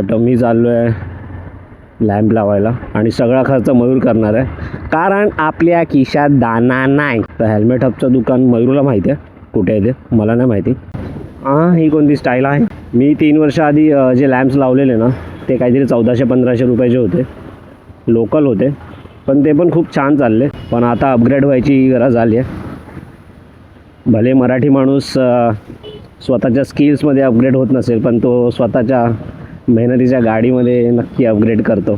आता मी चाललो आहे लॅम्प लावायला आणि सगळा खर्च मयूर करणार आहे, कारण आपल्या खिशात दाना नाही. तर हेल्मेट हबचं दुकान मयूरला माहिती आहे कुठे आहे ते, मला नाही माहिती. हां, ही कोणती स्टाईल आहे. मी 3 वर्ष आधी जे लॅम्प्स लावलेले ना ते काहीतरी 1400-1500 रुपयाचे होते, लोकल होते, पण ते पण खूप छान चालले. पण आता अपग्रेड व्हायची गरज आली आहे. भले मराठी माणूस स्वतःच्या स्किल्समध्ये अपग्रेड होत नसेल, पण तो स्वतःच्या मेहनतीच्या गाडीमध्ये नक्की अपग्रेड करतो.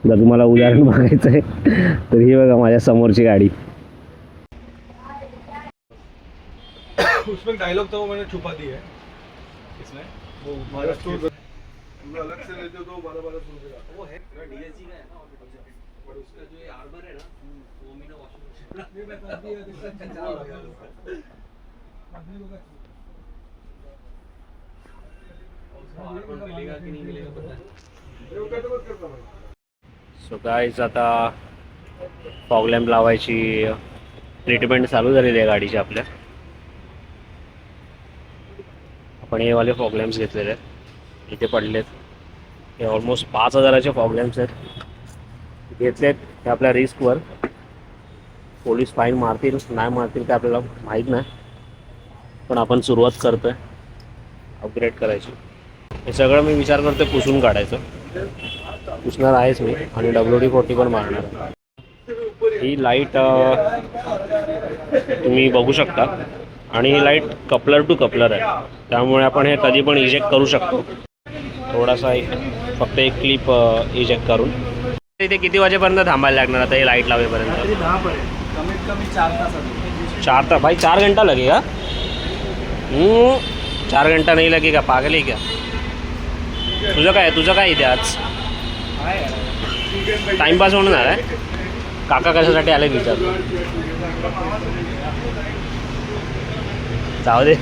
जर तुम्हाला उदाहरण बघायचं आहे तर ही बघा माझ्या समोरची गाडी. उसमें डायलॉग था वो मैंने छुपा दिया है इसमें, वो महाराष्ट्र अलग से लेते हो तो 12-12 रुपए वो है डीएसजी का है ना, और उसका जो ये आर्मर है ना वो मैंने वॉशिंग मशीन में बता दिया इसका चला गया आदमी लोग उसका आर्मर मिलेगा कि नहीं मिलेगा पता नहीं, वो कैसे बात करता भाई. सो गाइस, आता फॉग लॅम्प लावायची ट्रीटमेंट चालू झालेली आहे गाडीची आपल्या. आपण हे वाले फॉग लॅम्प्स घेतलेले आहेत, इथे पडलेत. हे ऑलमोस्ट 5000चे फॉग लॅम्प्स आहेत, घेतलेत हे आपल्या रिस्कवर. पोलीस फाईन मारतील नाही मारतील काय आपल्याला माहीत नाही, पण आपण सुरुवात करतो आहे अपग्रेड करायची. हे सगळं मी विचार करतो पुसून काढायचं, पुसणार आहेच मी, आणि WD-40 पण मारणार. ही लाईट तुम्ही बघू शकता, आणि ही लाईट कपलर टू कपलर आहे, त्यामुळे आपण हे कधी पण इजेक्ट करू शकतो. थोडासा फक्त एक क्लिप इजेक्ट करून. इथे किती वाजेपर्यंत थांबायला लागणार आता हे लाईट लावेपर्यंत? 10 पर्यंत, कमीत कमी 4 तास. 4 तास भाई, 4 घंटा लगेगा? 4 घंटा नहीं लगेगा, पागल है क्या? तुझं काय इथे आज टाइमपास होणार आहे? काका कशासाठी आले विचार, जाऊ दे.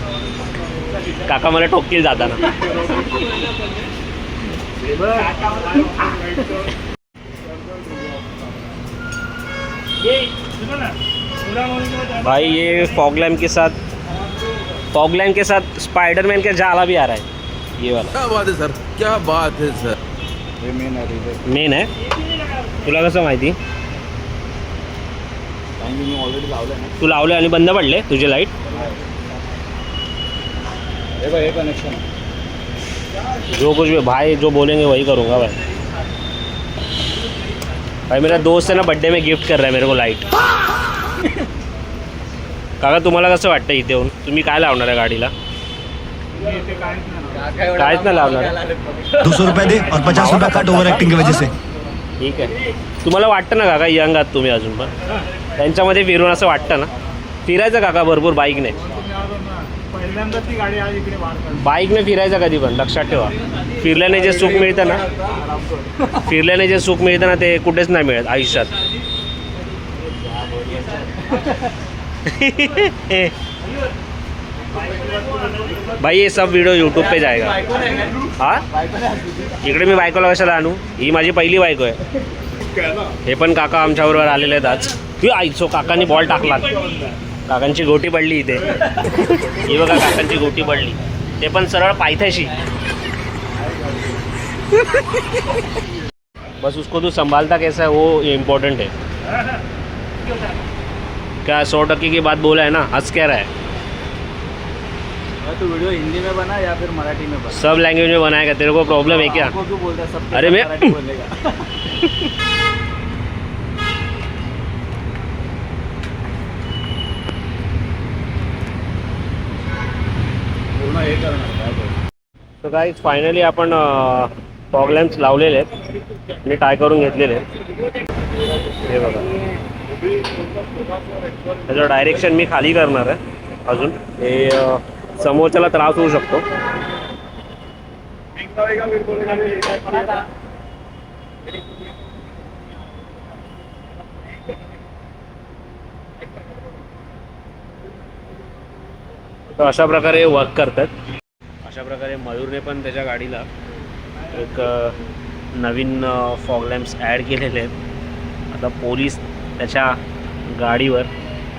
काका मला ठोकतील जाताना. भाई ये फॉग लैम्प के साथ स्पाइडरमैन का जाला भी आ रहा है, ये वाला. क्या बात है सर, क्या बात है सर. हे मेन आहे. तुला कसं माहिती? मी ऑलरेडी लावलं आहे ना. तू लावले आणि बंद पडले तुझे लाईट? हे कनेक्शन जो कुछ भी भाई जो बोलेंगे वही करूँगा भाई. भाई मेरा दोस्त है ना, बर्थडे में गिफ्ट कर रहा है मेरे को लाईट. काका तुम्हाला कसं वाटतं इथे येऊन? तुम्ही काय लावणार आहे गाडीला? काहीच नाही लावणार. 200 रुपये दे और 50 रुपये कट ओवर एक्टिंग की वजह से. ठीक आहे. तुम्हाला वाटतं ना काका, यंग आहात तुम्ही अजून पण, त्यांच्यामध्ये फिरून असं वाटतं ना? फिरायचं काका भरपूर बाईकने. पहिल्यांदाच ती गाडी आज इकडे बाईकने फिरायचं कधी पण, लक्षात ठेवा. फिरल्याने जे सुख मिळतं ना, फिरल्याने जे सुख मिळतं ना ते कुठेच नाही मिळत आयुष्यात. भाई ये सब वीडियो यूट्यूब पे जाएगा. हाँ, इकडे मी बायकोला कशाला आणू? ही माझी पहिली बायको आहे. हे पण काका आमच्याबरोबर आलेले आहेत आज. आईचो काकांनी बॉल टाकला, काकांची गोटी पडली इथे. ही बघा काकांची गोटी पडली, ते पण सरळ पायथ्याशी. बस उसको तू संभालता कैसा है वो इम्पोर्टेंट है. क्या 100% की बात बोला है ना, हंस क्या रहा है? तो वीडियो हिंदी में बना या फिर मराठी में बना? सब लैंग्वेज में बनाएगा. तेरे को प्रॉब्लम है क्या? आपको क्यों बोलता है सब? अरे मैं बोलेगा. पूर्ण हे करणार. तर गाईज फायनली आपण फॉग लॅम्प्स लावलेले आहेत आणि ट्राय करून घेतलेले आहेत. हे बघा, त्याचं डायरेक्शन मी खाली करणार आहे. अजून हे समोरच्याला त्रास होऊ शकतो. तर अशा प्रकारे वर्क करतात. अशा प्रकारे मयूरने पण त्याच्या गाडीला एक नवीन फॉग लॅम्प्स ॲड केलेले आहेत. आता पोलीस त्याच्या गाडीवर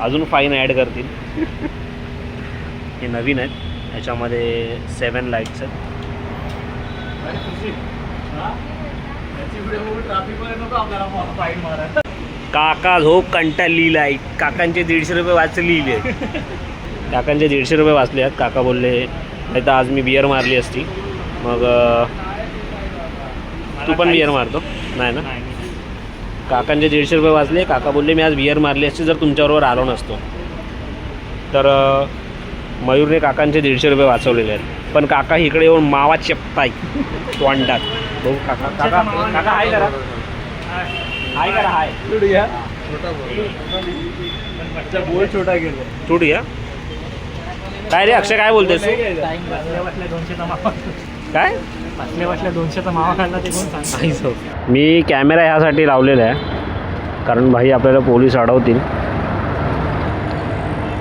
अजून फाईन ॲड करतील. हे नवीन आहेत, ह्याच्यामध्ये 7 लाईट्स आहेत. काका झोप कंटाळलेला आहे. काकांचे 150 रुपये वाचलेले काकांचे 150 रुपये वाचले आहेत. काका बोलले नाही तर आज मी बियर मारली असती. मग तू पण बियर मारतो नाही ना. काकांचे 150 रुपये वाचले. काका बोलले मी आज बियर मारली असती जर तुमच्याबरोबर आलो नसतो. तर मयूरने काकांचे 150 रुपये वाचवलेले आहेत. पण काका इकडे येऊन मावा चेपताय तोंडात. भाऊ काका काका काका हाय करा. हाय करा हाय. बोल छोटा गेलो. टूट गया. काय रे अक्षय काय बोलतेस तू? काय मी कॅमेरा ह्यासाठी लावलेला आहे कारण भाई आपल्याला पोलीस अडवतील.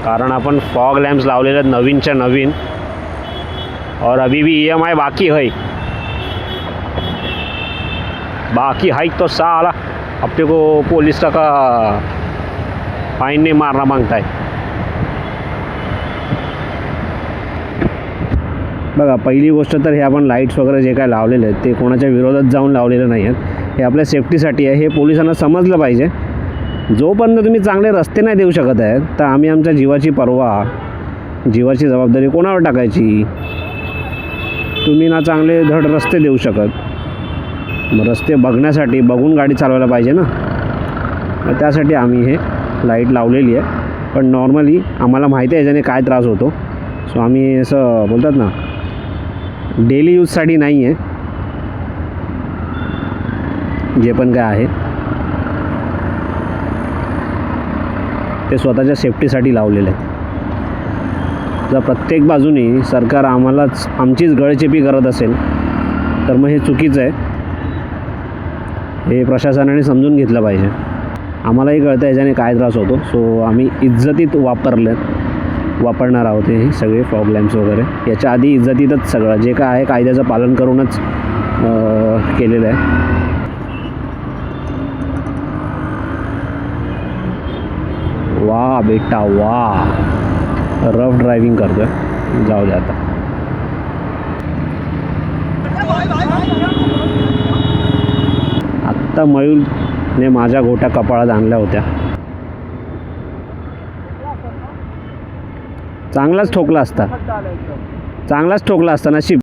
कारण आपण फॉग लॅम्प्स लावलेले आहेत नवीनच्या नवीन. और अभी भी EMI बाकी है. बाकी है तो साला अपने को पुलिस का फाइन नहीं मारना मांगता है. बघा पहिली गोष्ट तर हे आपण लाईट्स वगैरे जे काय लावलेले आहेत ते कोणाच्या विरोधात जाऊन लावलेलं नाही आहेत. हे आपल्या सेफ्टीसाठी आहे. हे पोलिसांना समजलं पाहिजे. जोपर्यंत तुम्ही चांगले रस्ते नाही देऊ शकत आहेत तर आम्ही आमच्या जीवाची पर्वा जीवाची जबाबदारी कोणावर टाकायची. तुम्ही ना चांगले धड रस्ते देऊ शकत. मग रस्ते बघण्यासाठी बघून गाडी चालवायला पाहिजे ना. मग त्यासाठी आम्ही हे लाईट लावलेली आहे. पण नॉर्मली आम्हाला माहिती आहे याच्याने काय त्रास होतो. सो आम्ही असं बोलतात ना डेली यूजसाठी नाही आहे. जे पण काय आहे ते स्वतःच्या सेफ्टीसाठी लावलेलं आहे. जर प्रत्येक बाजूनी सरकार आम्हालाच आमचीच गळचेपी करत असेल तर मग हे चुकीचं आहे. हे प्रशासनाने समजून घेतलं पाहिजे. आम्हालाही कळतं याच्याने काय त्रास होतो. सो आम्ही इज्जतीत वापरणार आहोत हे सगळे फॉग लॅम्प्स वगैरे. याच्या आधी इज्जतीतच सगळं जे काय आहे कायद्याचं पालन करूनच केलेलं आहे. वा बेटा वा. रफ ड्रायव्हिंग करतोय. जाऊ दे आता. आत्ता मयूरने माझ्या गोट्या कपाळात आणल्या होत्या. चांगलाच ठोकला असता नशीब.